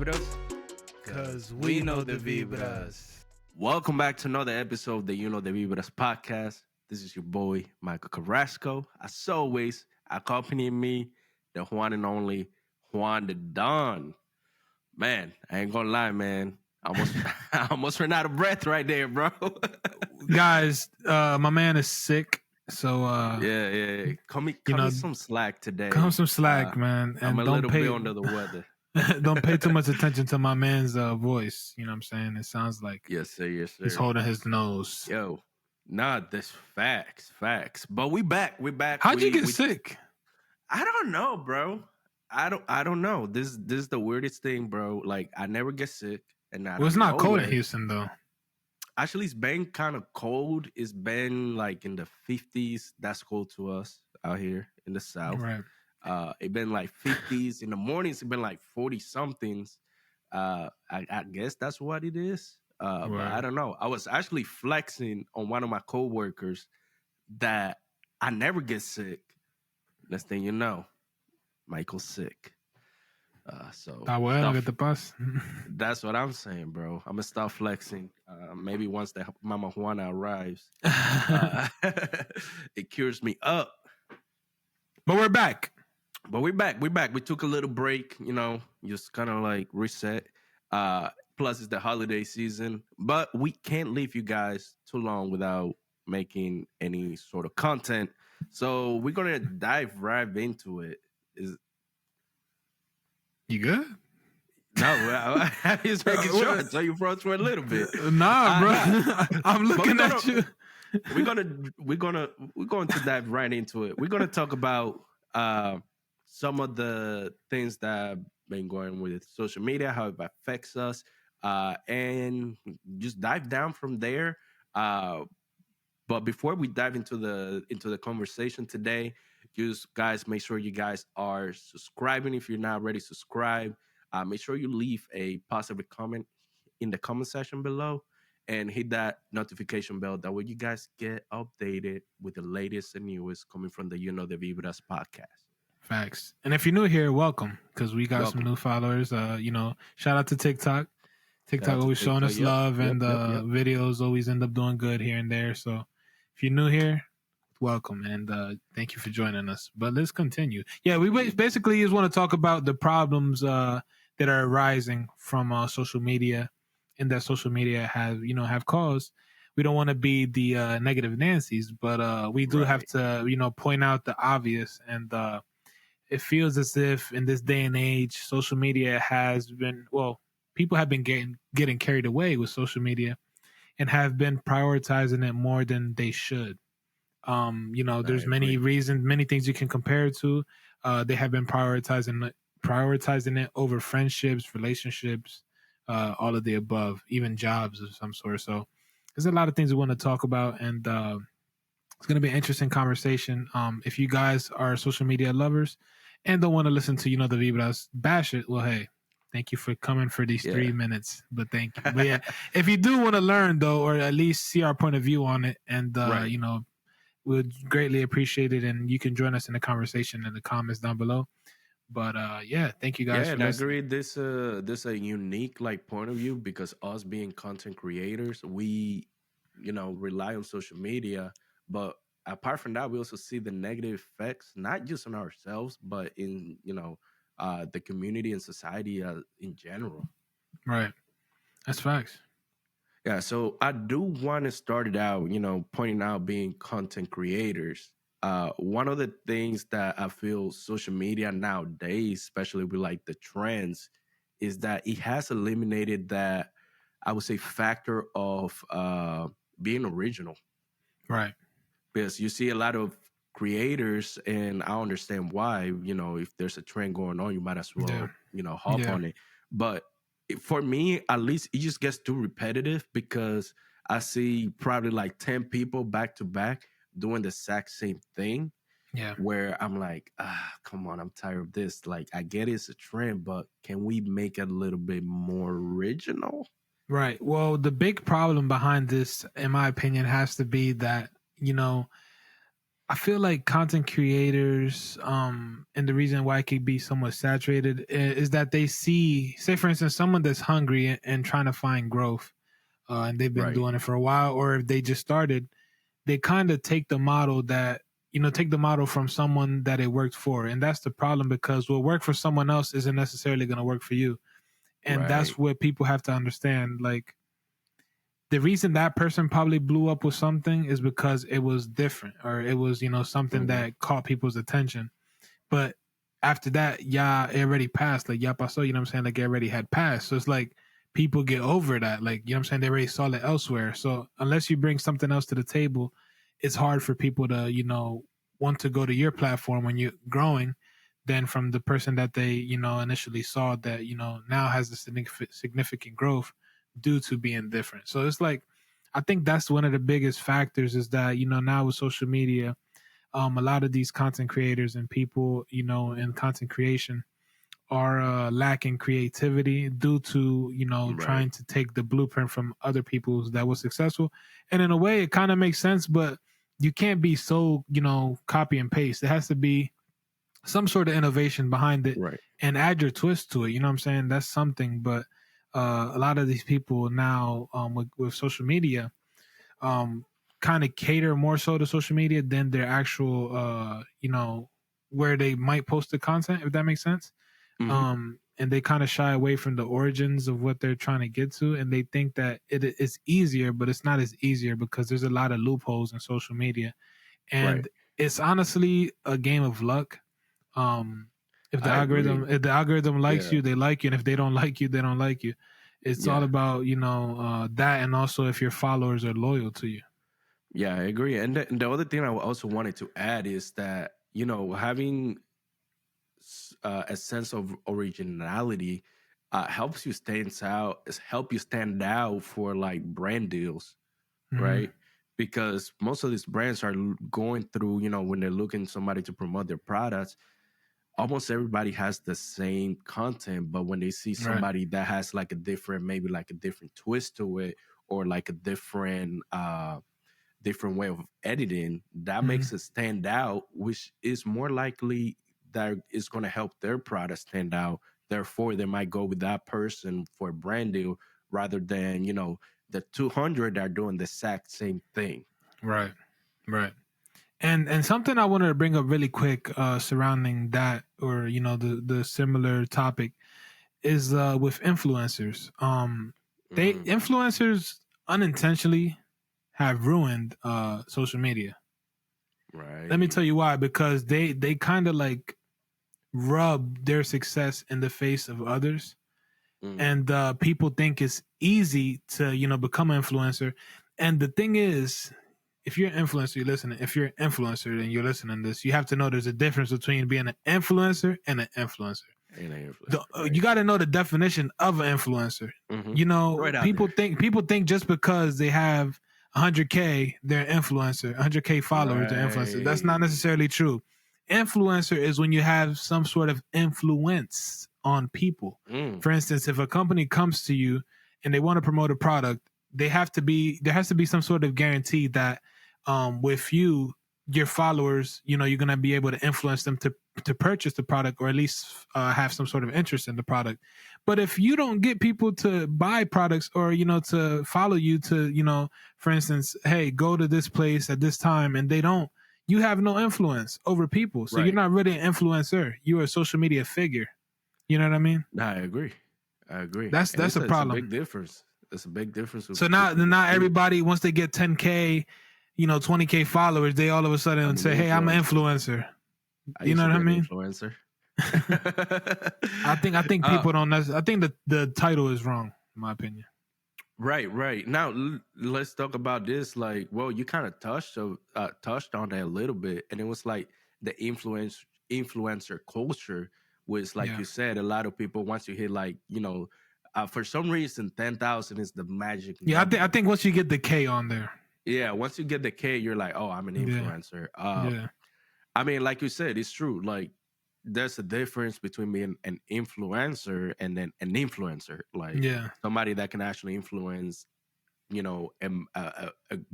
Vibras? Because we know the Vibras. Welcome back to another episode of the You Know the Vibras podcast. This is your boy, Michael Carrasco. As always, accompanying me, the one and only Juan the Don. Man, I ain't gonna lie, man. I almost ran out of breath right there, bro. Guys, my man is sick. So yeah. Cut me some slack today. Come some slack, man. And I'm a don't little pay, bit under the weather. Don't pay too much attention to my man's voice. You know what I'm saying? It sounds like yes, sir. He's holding his nose. Yo, this facts. But we back. How'd you get sick? I don't know, bro. I don't know. This is the weirdest thing, bro. Like I never get sick, and it's not cold in Houston though. Actually, it's been kind of cold. It's been like in the 50s. That's cold to us out here in the South. Right. It been like 50s in the mornings. It been like 40 somethings. I guess that's what it is. Right. But I don't know. I was actually flexing on one of my coworkers that I never get sick. Next thing you know, Michael's sick. So get the bus. That's what I'm saying, bro. I'm gonna start flexing. Maybe once the Mama Juana arrives, it cures me up. But we're back. We're back. We took a little break, just kind of like reset. Plus, it's the holiday season, but we can't leave you guys too long without making any sort of content. So we're gonna dive right into it. You good? No, I was making sure. So you froze for a little bit. Nah, bro. I'm looking at you. We're going to dive right into it. We're gonna talk about some of the things that have been going with social media, how it affects us, and just dive down from there. But before we dive into the conversation today, just guys, make sure you guys are subscribing. If you're not already subscribed, make sure you leave a positive comment in the comment section below and hit that notification bell. That way you guys get updated with the latest and newest coming from the You Know the Vibras podcast. Facts. And if you're new here, welcome, because we got some new followers. Shout out to TikTok. TikTok always showing us love, and videos always end up doing good here and there. So if you're new here, welcome, and thank you for joining us. But let's continue. Yeah, we basically just want to talk about the problems that are arising from social media, and that social media have caused. We don't want to be the negative Nancy's, but we do have to point out the obvious. And it feels as if in this day and age, social media has been people have been getting carried away with social media and have been prioritizing it more than they should. There's many reasons, many things you can compare it to. They have been prioritizing it over friendships, relationships, all of the above, even jobs of some sort. So there's a lot of things we want to talk about, and it's going to be an interesting conversation. If you guys are social media lovers and don't want to listen to the Vibras bash it, well, hey, thank you for coming for these 3 minutes. But thank you. But yeah, if you do want to learn though, or at least see our point of view on it, and we'd greatly appreciate it, and you can join us in the conversation in the comments down below. But thank you guys. Yeah, and I agree. This a unique point of view, because us being content creators, we rely on social media, but apart from that, we also see the negative effects, not just on ourselves, but in the community and society in general. Right, that's facts. Yeah, so I do want to start it out, pointing out being content creators. One of the things that I feel social media nowadays, especially with the trends, is that it has eliminated that, I would say, factor of being original. Right. Because you see a lot of creators, and I understand why, if there's a trend going on, you might as well, hop on it. But for me, at least, it just gets too repetitive, because I see probably 10 people back to back doing the exact same thing. Yeah. Where I'm like, come on, I'm tired of this. I get it's a trend, but can we make it a little bit more original? Right. Well, the big problem behind this, in my opinion, has to be that, I feel like content creators, and the reason why it could be somewhat saturated is that they see, say for instance, someone that's hungry and trying to find growth, and they've been doing it for a while, or if they just started, they kind of take the model from someone that it worked for. And that's the problem, because what worked for someone else isn't necessarily going to work for you. And that's what people have to understand. Like, the reason that person probably blew up with something is because it was different, or it was, something that caught people's attention. But after that, it already passed. Like, pasó, you know what I'm saying? Like, it already had passed. So it's like people get over that. Like, you know what I'm saying? They already saw it elsewhere. So unless you bring something else to the table, it's hard for people to, want to go to your platform when you're growing than from the person that they, initially saw that, now has a significant growth due to being different. So it's like, I think that's one of the biggest factors, is that, now with social media, a lot of these content creators and people, in content creation are lacking creativity due to, trying to take the blueprint from other people that was successful. And in a way, it kind of makes sense, but you can't be so, copy and paste. It has to be some sort of innovation behind it, and add your twist to it. You know what I'm saying? That's something. But a lot of these people now, with social media, kind of cater more so to social media than their actual, where they might post the content, if that makes sense. And they kind of shy away from the origins of what they're trying to get to, and they think that it is easier, but it's not as easier, because there's a lot of loopholes in social media, and it's honestly a game of luck. If the algorithm likes you, they like you, and if they don't like you, they don't like you. It's all about that, and also if your followers are loyal to you. Yeah, I agree. And the other thing I also wanted to add is that having a sense of originality help you stand out for like brand deals, right? Because most of these brands are going through, when they're looking somebody to promote their products, almost everybody has the same content, but when they see somebody that has like maybe like a different twist to it, or like a different way of editing, that makes it stand out, which is more likely that is going to help their product stand out. Therefore, they might go with that person for a brand deal rather than, the 200 are doing the exact same thing. Right. And something I wanted to bring up really quick surrounding that, or the similar topic, is with influencers. Influencers unintentionally have ruined social media. Right. Let me tell you why. Because they kind of like rub their success in the face of others, and people think it's easy to become an influencer. And the thing is, if you're an influencer, if you're an influencer and you're listening to this, you have to know there's a difference between being an influencer and an influencer. You got to know the definition of an influencer. People think just because they have 100K, they're an influencer. 100K followers, they're influencer. That's not necessarily true. Influencer is when you have some sort of influence on people. For instance, if a company comes to you and they want to promote a product, there has to be some sort of guarantee that with your followers, you're going to be able to influence them to purchase the product, or at least have some sort of interest in the product. But if you don't get people to buy products, or to follow you to for instance, hey, go to this place at this time, and they don't, you have no influence over people. So you're not really an influencer. You're a social media figure. You know what I mean? I agree. That's a problem. It's a big difference. It's a big difference. So not everybody, once they get 10K, 20K followers, they all of a sudden say, "Hey, I'm an influencer." You know what I mean? Influencer. I think people don't. I think the title is wrong, in my opinion. Right. Now let's talk about this. Like, well, you kind of touched on that a little bit, and it was like the influencer culture was, like you said, a lot of people, once you hit like for some reason 10,000 is the magic. Yeah, I think once you get the K on there. Yeah, once you get the K, you're like, oh, I'm an influencer. I mean, like you said, it's true. Like, there's a difference between being an influencer and then an influencer. Like, somebody that can actually influence, a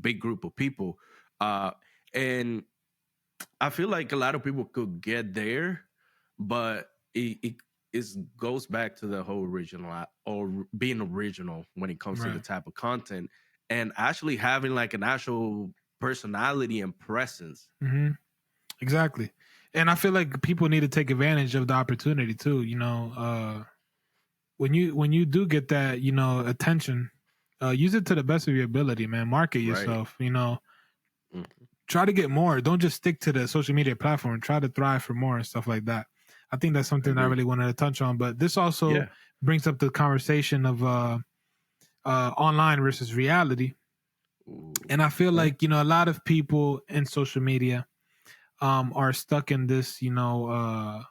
big group of people. And I feel like a lot of people could get there, but it goes back to the whole original or being original when it comes to the Right. type of content and actually having like an actual personality and presence. Mm-hmm. Exactly. And I feel like people need to take advantage of the opportunity too. When you do get that, attention, use it to the best of your ability, man. Market Right. yourself. Try to get more. Don't just stick to the social media platform. Try to thrive for more and stuff like that. I think that's something I really wanted to touch on. But this also brings up the conversation of online versus reality. Ooh. And I feel like, a lot of people in social media are stuck in this, are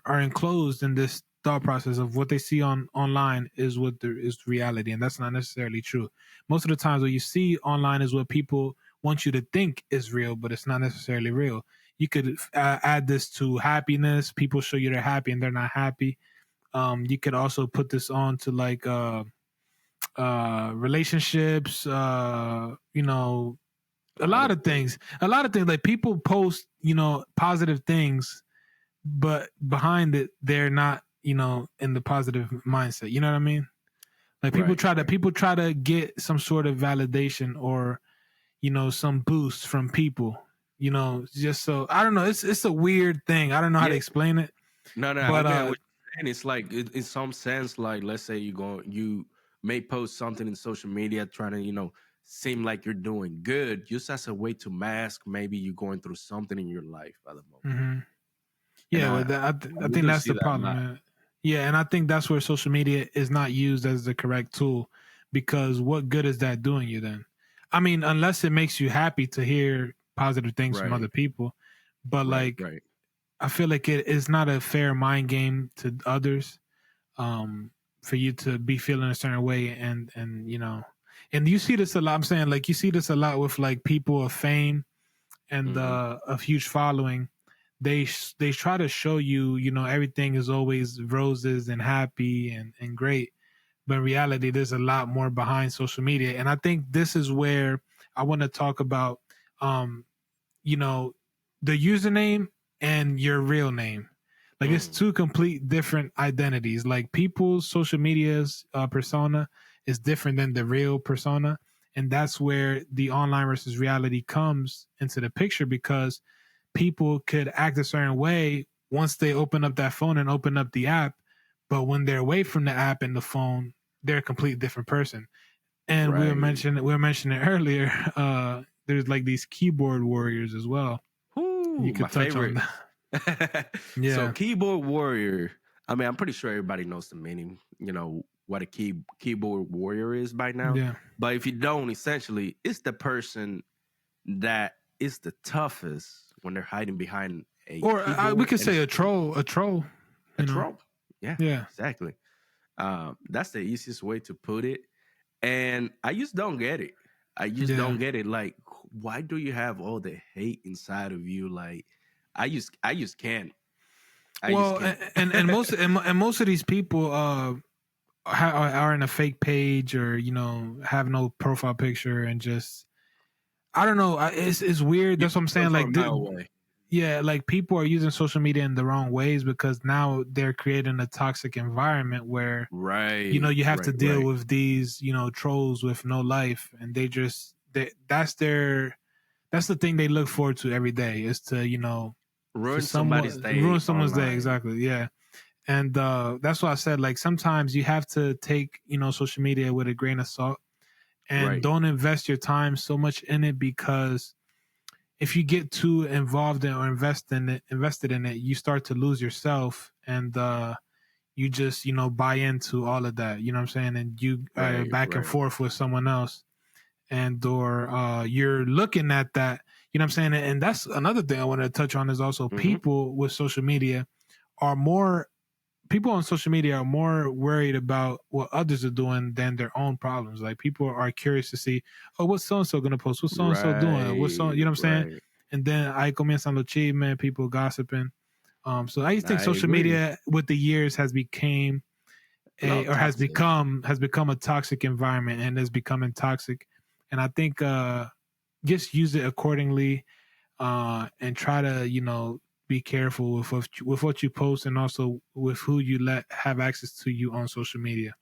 enclosed in this thought process of what they see online is what there is reality, and that's not necessarily true. Most of the times, what you see online is what people want you to think is real, but it's not necessarily real. You could add this to happiness. People show you they're happy and they're not happy. You could also put this on to like relationships. A lot of things like people post positive things, but behind it they're not in the positive mindset, you know what I mean? Like people try to get some sort of validation or some boost from people, just so I don't know, it's a weird thing. I don't know how to explain it. No, but I get what you're saying. It's like in some sense, like let's say you may post something in social media trying to seem like you're doing good, just as a way to mask maybe you're going through something in your life at the moment. Mm-hmm. Yeah, I think that's the problem, man. Yeah, and I think that's where social media is not used as the correct tool, because what good is that doing you then? I mean, unless it makes you happy to hear positive things from other people, but I feel like it is not a fair mind game to others, for you to be feeling a certain way, and and you see this a lot. I'm saying, like, you see this a lot with like people of fame and of huge following. They try to show you, everything is always roses and happy and great, but in reality, there's a lot more behind social media. And I think this is where I want to talk about, the username and your real name. Like, it's two complete different identities. Like, people's social media's persona is different than the real persona. And that's where the online versus reality comes into the picture, because people could act a certain way once they open up that phone and open up the app. But when they're away from the app and the phone, they're a completely different person. And we were mentioning earlier, there's like these keyboard warriors as well. Ooh, you could touch favorite. On that. Yeah. So keyboard warrior, I mean, I'm pretty sure everybody knows the meaning, what a keyboard warrior is by now. Yeah. But if you don't, essentially, it's the person that is the toughest when they're hiding behind a or we could say a troll. A troll. Yeah. Exactly. That's the easiest way to put it. And I just don't get it. Don't get it. Like, why do you have all the hate inside of you? Like, I just can't. And most of these people are in a fake page, or have no profile picture, and just, I don't know. It's weird. That's what I'm saying. Like, yeah, like people are using social media in the wrong ways, because now they're creating a toxic environment where, you have to deal with these, trolls with no life, and that's the thing they look forward to every day, is to, ruin somebody's day. Ruin someone's day, exactly. Yeah. And that's why I said, like, sometimes you have to take, social media with a grain of salt, and don't invest your time so much in it, because if you get too involved in or invested in it, you start to lose yourself, and you just, buy into all of that, you know what I'm saying? And you are back and forth with someone else, and or you're looking at that, you know what I'm saying? And that's another thing I want to touch on, is also people with social media people on social media are more worried about what others are doing than their own problems. Like, people are curious to see, oh, what's so-and-so going to post? What's so-and-so doing? What's so, you know what I'm saying? And then I comienzan los chismes, people gossiping. So I think social media with the years has become a toxic environment, and is becoming toxic. And I think just use it accordingly. and try to be careful with what you post, and also with who you let have access to you on social media.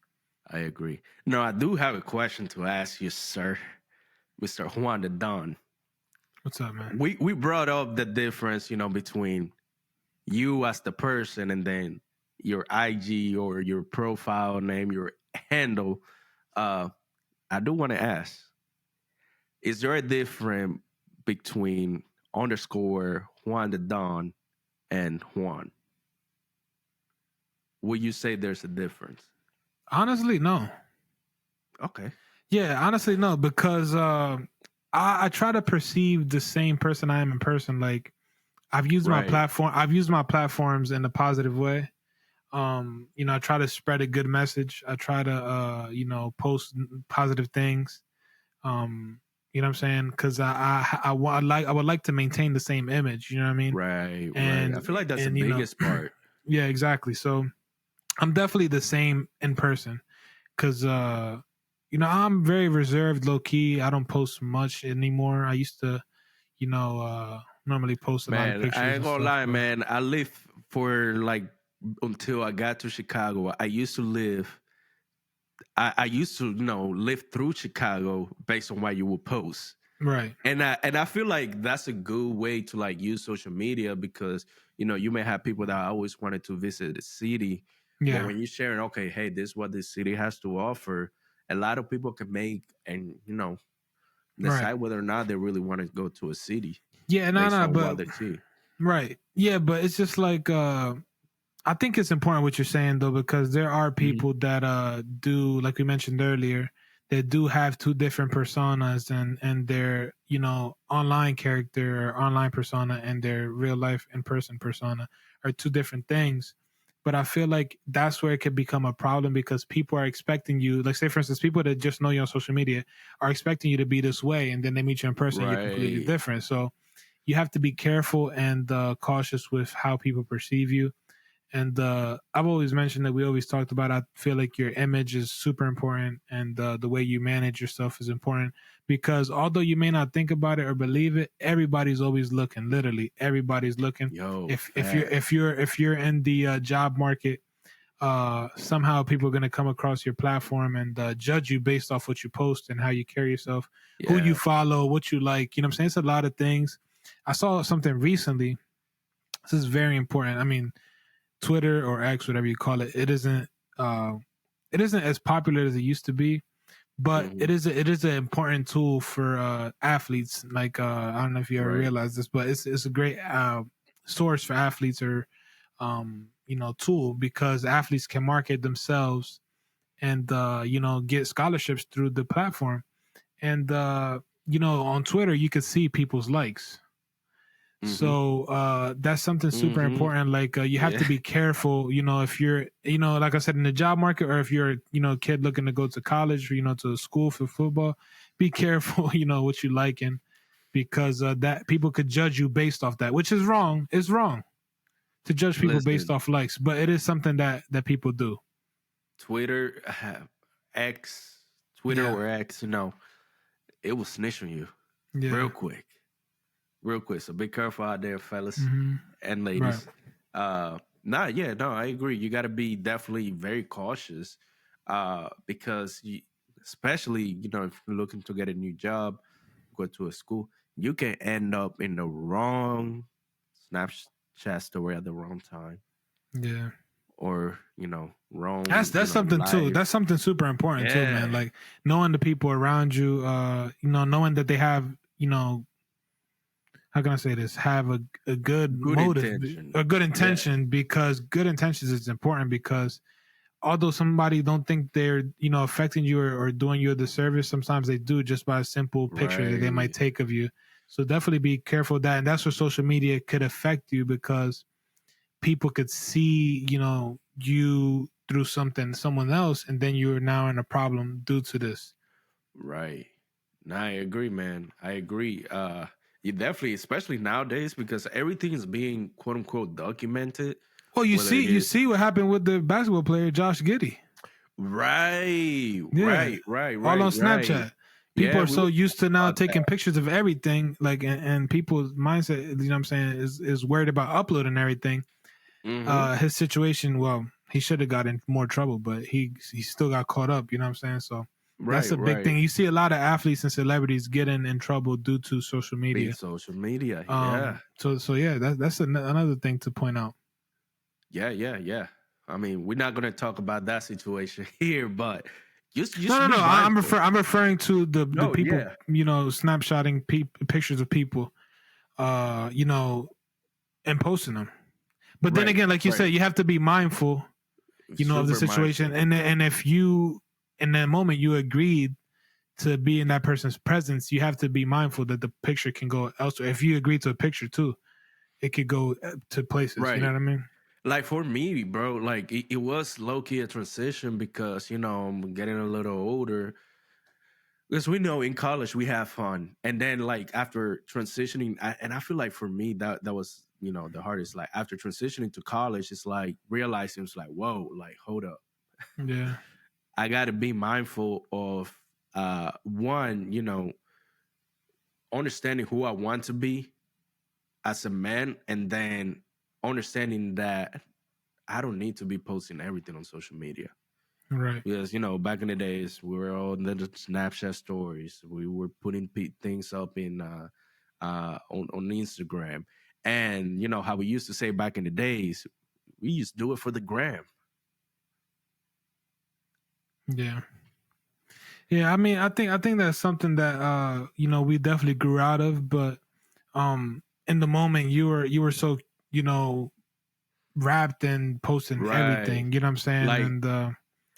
I agree. No, I do have a question to ask you, sir, Mr. Juan the Don. What's up, man? We brought up the difference, between you as the person and then your IG or your profile name, your handle. I do want to ask, is there a difference between underscore Juan the Don and Juan? Would you say there's a difference? Honestly, no. Okay. Yeah, honestly, no, because I try to perceive the same person I am in person. Like, I've used my platform. I've used my platforms in a positive way. I try to spread a good message. I try to, post positive things. You know what I'm saying? Because I would like to maintain the same image. You know what I mean? Right. And I feel like that's the biggest part. Yeah, exactly. So I'm definitely the same in person. Because I'm very reserved, low key. I don't post much anymore. I used to, normally post a lot of pictures. I ain't gonna lie, man. I lived for until I got to Chicago. I used to live. I used to, live through Chicago based on what you would post. Right. And I feel like that's a good way to use social media because, you may have people that always wanted to visit the city. Yeah. But when you're sharing, okay, hey, this is what this city has to offer, a lot of people can make and, decide whether or not they really want to go to a city. Yeah, but right. Yeah, but it's just like I think it's important what you're saying though, because there are people that do, like we mentioned earlier, that do have two different personas and their, online character or online persona and their real life in-person persona are two different things. But I feel like that's where it could become a problem because people are expecting you, like say for instance, people that just know you on social media are expecting you to be this way, and then they meet you in person and you're completely different. So you have to be careful and cautious with how people perceive you. And I've always mentioned that we always talked about, I feel like your image is super important and the way you manage yourself is important because although you may not think about it or believe it, everybody's always looking. Literally, everybody's looking. If you're in the job market, somehow people are going to come across your platform and judge you based off what you post and how you carry yourself, who you follow, what you like. You know what I'm saying? It's a lot of things. I saw something recently. This is very important. I mean, Twitter or X, whatever you call it, it isn't as popular as it used to be, but it is an important tool for athletes. Like I don't know if you ever realized this, but it's a great source for athletes or tool because athletes can market themselves and get scholarships through the platform. And on Twitter you can see people's likes. So that's something super important. Like you have to be careful, if you're, like I said, in the job market, or if you're, a kid looking to go to college or, to school for football, be careful, what you liking, because that people could judge you based off that, which is wrong. It's wrong to judge people based off likes, but it is something that people do. Twitter, X, or X, it will snitch on you real quick. So be careful out there, fellas and ladies. Right. I agree. You got to be definitely very cautious because especially, if you're looking to get a new job, go to a school, you can end up in the wrong Snapchat story at the wrong time. Yeah. Or, wrong. That's something life. Too. That's something super important too, man. Like knowing the people around you, knowing that they have, how can I say this? Have a good motive, intention. A good intention, because good intentions is important because although somebody don't think they're, affecting you or doing you a disservice, sometimes they do just by a simple picture that they might take of you. So definitely be careful of that. And that's where social media could affect you because people could see, you through someone else, and then you're now in a problem due to this. Right. No, I agree, man. I agree. You definitely, especially nowadays, because everything is being quote unquote documented. Well, you see what happened with the basketball player Josh Giddey. Right. All on Snapchat. People are so used to now taking pictures of everything, like, and people's mindset, you know what I'm saying, is worried about uploading everything. His situation, well, he should have got in more trouble, but he still got caught up, you know what I'm saying? So that's a big thing. You see a lot of athletes and celebrities getting in trouble due to social media. Social media, yeah. So yeah, that's another thing to point out. Yeah. I mean, we're not going to talk about that situation here, but no. I'm referring to the people, you know, snapshotting pictures of people, you know, and posting them. But then again, like you said, you have to be mindful, you know, of the situation. And if you, in that moment, you agreed to be in that person's presence, you have to be mindful that the picture can go elsewhere. If you agree to a picture too, it could go to places. Right. You know what I mean? Like for me, bro, like it was low-key a transition because, you know, I'm getting a little older. Because we know in college we have fun. And then like after transitioning, I feel like for me that was, you know, the hardest. Like after transitioning to college, it's like realizing it's like, whoa, like hold up. Yeah. I got to be mindful of one, you know, understanding who I want to be as a man, and then understanding that I don't need to be posting everything on social media. Right. Because, you know, back in the days, we were all in the Snapchat stories. We were putting things up in on Instagram. And, you know, how we used to say back in the days, we used to do it for the gram. Yeah. Yeah, I mean, I think that's something that you know, we definitely grew out of, but in the moment you were so, you know, wrapped in posting everything, you know what I'm saying? Like,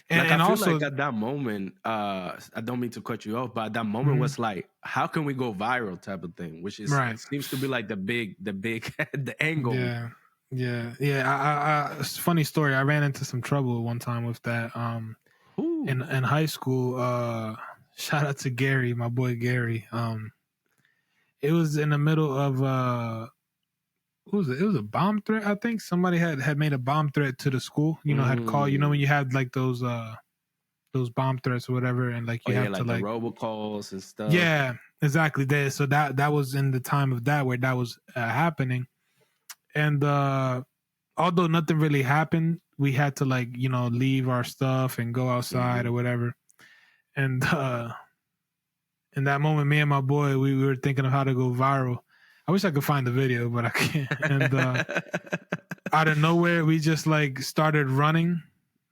and I feel also, like at that moment, I don't mean to cut you off, but at that moment was like, how can we go viral type of thing, which is seems to be like the big the angle. Yeah. Funny story. I ran into some trouble one time with that. In high school, shout out to Gary, my boy Gary. It was in the middle of what was it? It was a bomb threat, I think. Somebody had made a bomb threat to the school. You know, had called. You know, when you had like those bomb threats or whatever, and like you have to like the robocalls and stuff. Yeah, exactly. So that was in the time of that where that was happening, and although nothing really happened, we had to like, you know, leave our stuff and go outside or whatever. And in that moment, me and my boy, we were thinking of how to go viral. I wish I could find the video, but I can't. And out of nowhere, we just like started running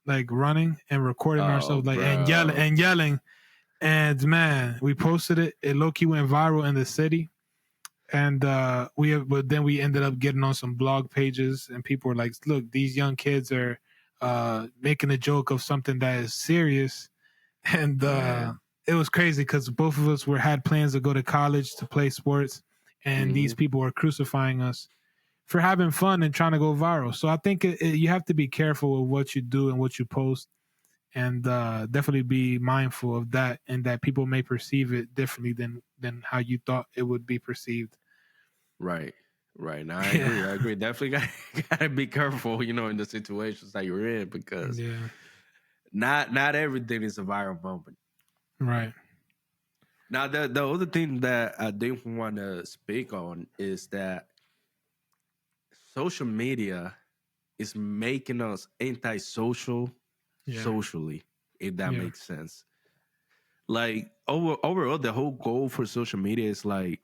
and recording ourselves, like, and yelling. And man, we posted it. It low-key went viral in the city. And but then we ended up getting on some blog pages, and people were like, "Look, these young kids are making a joke of something that is serious." And it was crazy because both of us had plans to go to college to play sports, and these people were crucifying us for having fun and trying to go viral. So I think you have to be careful with what you do and what you post, and definitely be mindful of that, and that people may perceive it differently than how you thought it would be perceived. Right. No, I agree. Definitely gotta be careful, you know, in the situations that you're in, because not everything is a viral moment. Right. Now, the other thing that I didn't want to speak on is that social media is making us antisocial socially, if that makes sense. Like overall, the whole goal for social media is like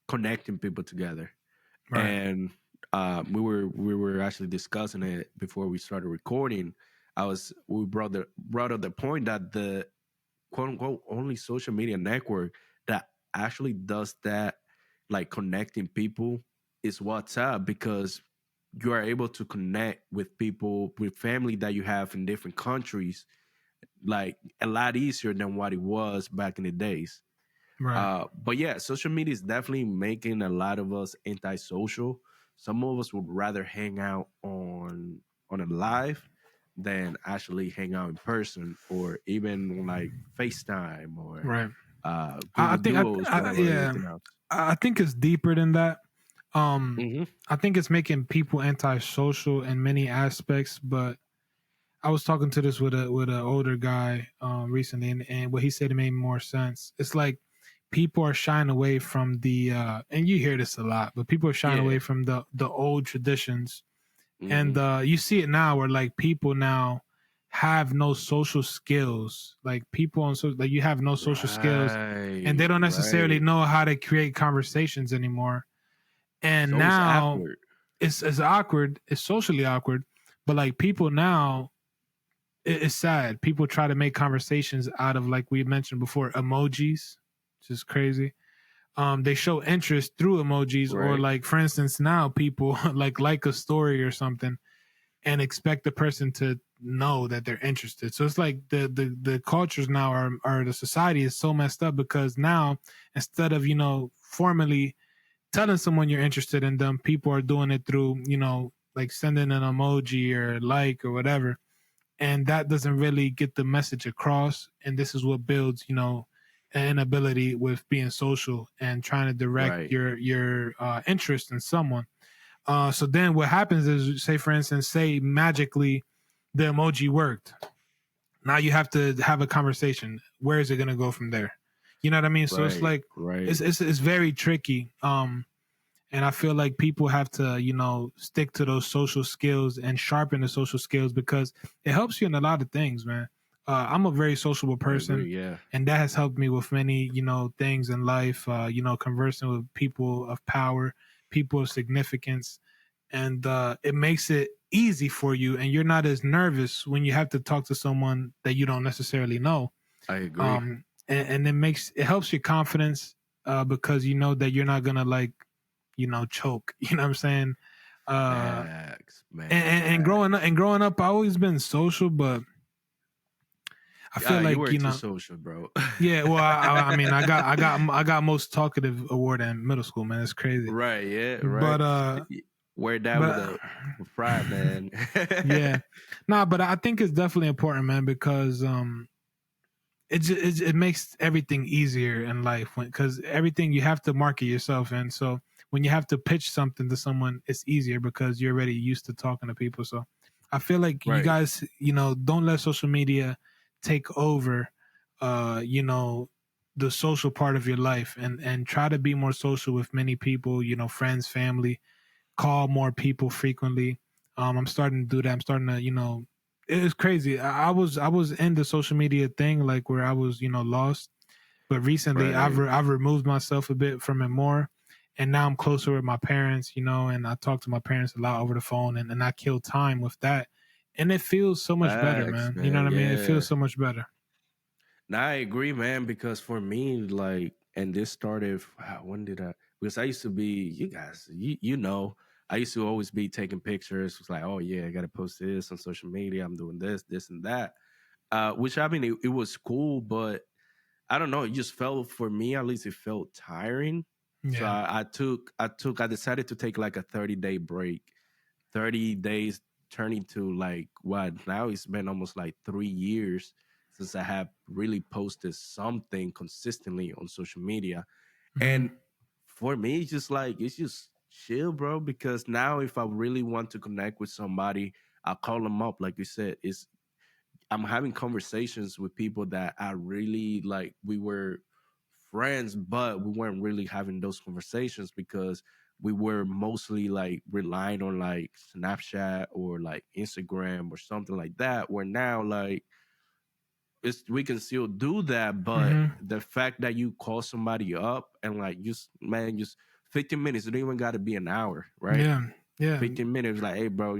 connecting people together. Right. And we were actually discussing it before we started recording. We brought up the point that the quote unquote only social media network that actually does that, like connecting people, is WhatsApp, because you are able to connect with people, with family that you have in different countries, like a lot easier than what it was back in the days. Right. But yeah, social media is definitely making a lot of us antisocial. Some of us would rather hang out on a live than actually hang out in person, or even like FaceTime or I think it's deeper than that. I think it's making people antisocial in many aspects, but I was talking to this with an older guy recently, and what he said made more sense. It's like people are shying away from the and you hear this a lot, but people are shying away from the old traditions. And you see it now where like people now have no social skills. Like people on so like you have no social skills, and they don't necessarily know how to create conversations anymore. And so now it's awkward. It's socially awkward. But like people now, it's sad. People try to make conversations out of, like we mentioned before, emojis, which is crazy. They show interest through emojis, or like for instance, now people like a story or something and expect the person to know that they're interested. So it's like the cultures now are the society is so messed up, because now instead of, formally telling someone you're interested in them, people are doing it through, like sending an emoji or like or whatever. And that doesn't really get the message across. And this is what builds, an inability with being social and trying to direct your interest in someone. So then what happens is, say, for instance, say magically the emoji worked. Now you have to have a conversation. Where is it going to go from there? You know what I mean? So it's like, it's very tricky. And I feel like people have to, stick to those social skills and sharpen the social skills, because it helps you in a lot of things, man. I'm a very sociable person, and that has helped me with many, things in life. Conversing with people of power, people of significance, and it makes it easy for you, and you're not as nervous when you have to talk to someone that you don't necessarily know. I agree. And it helps your confidence, because you know that you're not gonna choke. You know what I'm saying? Max, man. And growing up, I always been social, but I feel like you were too social, bro. Yeah, well, I mean, I got most talkative award in middle school, man. It's crazy. Right, yeah, right. But wear that with pride, man. Yeah, but I think it's definitely important, man, because it makes everything easier in life, because everything you have to market yourself, and so when you have to pitch something to someone, it's easier because you're already used to talking to people. So I feel like you guys, don't let social media take over, the social part of your life, and try to be more social with many people, friends, family, call more people frequently. I'm starting to do that. I'm starting to, it's crazy. I was in the social media thing, like where I was, lost, but recently I've removed myself a bit from it more. And now I'm closer with my parents, and I talk to my parents a lot over the phone, and I kill time with that. And it feels so much better, man. You know what I mean? It feels so much better. Now I agree, man, because for me, like, and this started, when did I, because I used to be, you guys, I used to always be taking pictures. It's like, oh yeah, I got to post this on social media. I'm doing this and that. Which, I mean, it was cool, but I don't know. It just felt, for me at least, it felt tiring. Yeah. So I decided to take like a 30-day break. 30 days turning to like what? Now it's been almost like 3 years since I have really posted something consistently on social media. Mm-hmm. And for me, it's just chill, bro, because now if I really want to connect with somebody, I'll call them up. Like you said, I'm having conversations with people that I really like. We were friends, but we weren't really having those conversations because we were mostly like relying on like Snapchat or like Instagram or something like that. Where now, like, we can still do that, but the fact that you call somebody up and like just 15 minutes, it don't even got to be an hour, right? Yeah 15 minutes, like, hey bro,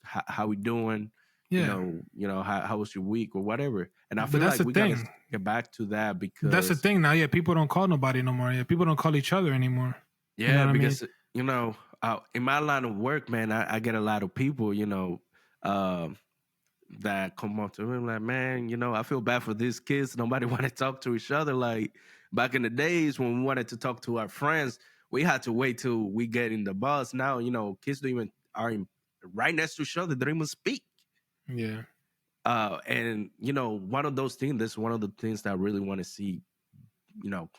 how we doing? How was your week or whatever. And I feel like we gotta get back to that, because that's the thing now. Yeah, people don't call nobody no more. Yeah, people don't call each other anymore. Yeah, because in my line of work, man, I get a lot of people, that come up to me like, man, I feel bad for these kids. Nobody want to talk to each other. Like back in the days when we wanted to talk to our friends, we had to wait till we get in the bus. Now, kids don't even right next to each other. They don't even speak. Yeah. And one of those things. That's one of the things that I really want to see,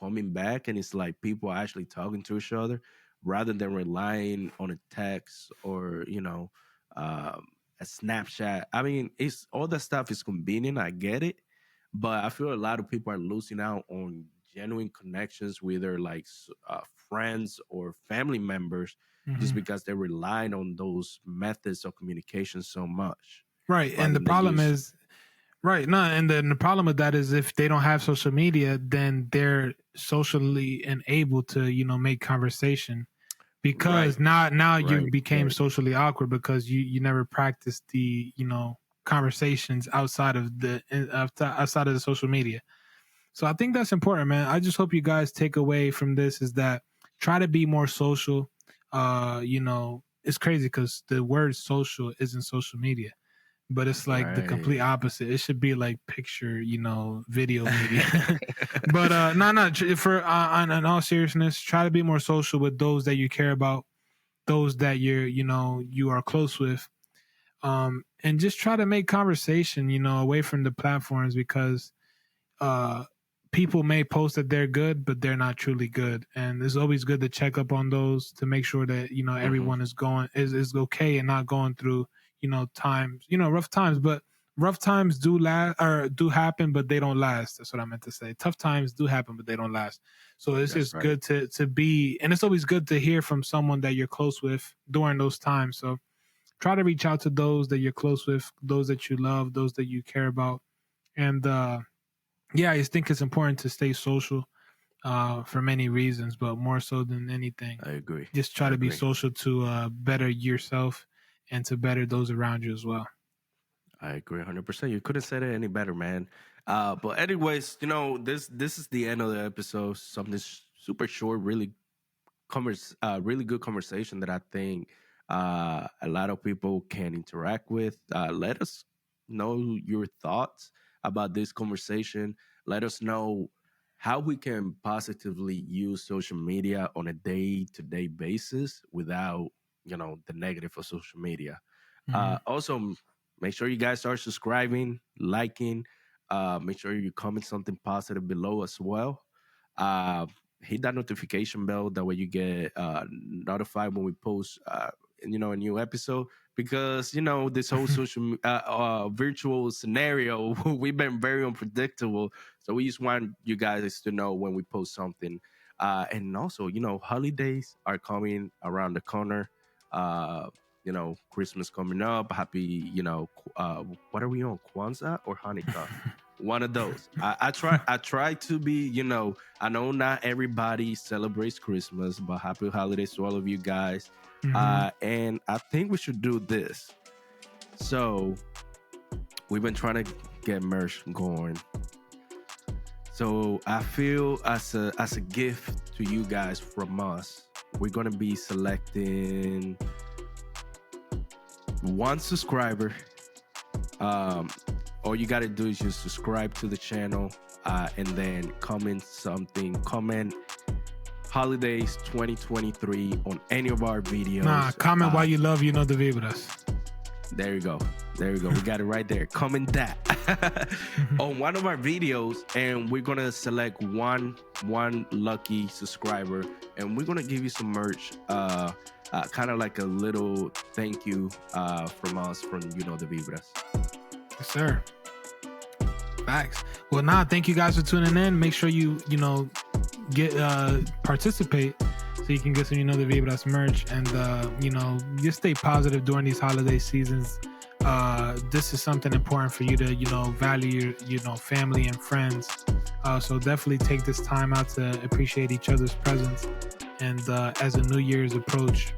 coming back. And it's like people are actually talking to each other rather than relying on a text or a Snapchat. I mean, it's all that stuff is convenient. I get it, but I feel a lot of people are losing out on genuine connections with their like friends or family members just because they're relying on those methods of communication so much. Right, and the problem is, right, no, and then the problem with that is if they don't have social media, then they're socially unable to, make conversation. Because now you became socially awkward because you never practiced the conversations outside of the social media. So I think that's important, man. I just hope you guys take away from this is that try to be more social. It's crazy because the word social isn't social media, but it's like the complete opposite. It should be like picture, video media. But in all seriousness, try to be more social with those that you care about, those that you are close with, and just try to make conversation, away from the platforms because people may post that they're good, but they're not truly good. And it's always good to check up on those to make sure that everyone is okay and not going through times, rough times. But rough times do happen, but they don't last. That's what I meant to say. Tough times do happen, but they don't last. So it's just good to be, and it's always good to hear from someone that you're close with during those times. So try to reach out to those that you're close with, those that you love, those that you care about. And I just think it's important to stay social for many reasons, but more so than anything, I agree. Just try to be social to better yourself and to better those around you as well. I agree 100%. You couldn't say it any better, man. But anyways, this is the end of the episode. Something super short, really good conversation that I think a lot of people can interact with. Let us know your thoughts about this conversation. Let us know how we can positively use social media on a day-to-day basis without, the negative of social media. Also, make sure you guys start subscribing, liking. Make sure you comment something positive below as well. Hit that notification bell. That way you get notified when we post, a new episode. Because, this whole social virtual scenario, we've been very unpredictable. So we just want you guys to know when we post something. And also, holidays are coming around the corner. Christmas coming up. Happy, what are we on? Kwanzaa or Hanukkah? One of those. I try to be, I know not everybody celebrates Christmas, but happy holidays to all of you guys. And I think we should do this. So we've been trying to get merch going. So I feel as a gift to you guys from us, we're gonna be selecting one subscriber. All you gotta do is just subscribe to the channel and then comment Holidays 2023 on any of our videos. Comment why you love the Vibras. There you go. We got it right there. Comment that on one of our videos, and we're gonna select one lucky subscriber, and we're gonna give you some merch. Kind of like a little thank you from us, from the Vibras. Yes, sir. Facts. Well, thank you guys for tuning in. Make sure you get participate so you can get some the Vibras merch, and just stay positive during these holiday seasons. This is something important for you to value your family and friends. So definitely take this time out to appreciate each other's presence. And as the New Year's approach,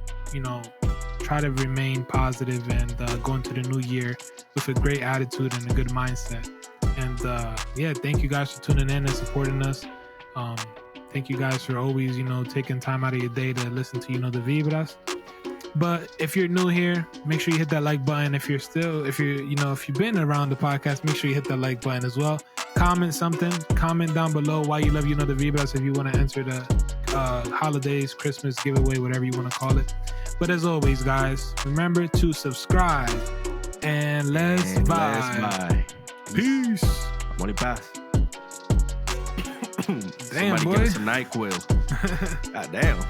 try to remain positive and go into the new year with a great attitude and a good mindset. And thank you guys for tuning in and supporting us. Thank you guys for always, taking time out of your day to listen to, the Vibras. But if you're new here, make sure you hit that like button. If you've been around the podcast, make sure you hit that like button as well. Comment something. Comment down below why you love, the Vibras, if you want to enter the holidays, Christmas giveaway, whatever you want to call it. But as always, guys, remember to subscribe and let's vibe. Peace. Money pass. Damn, Somebody boy. give us a NyQuil. God damn.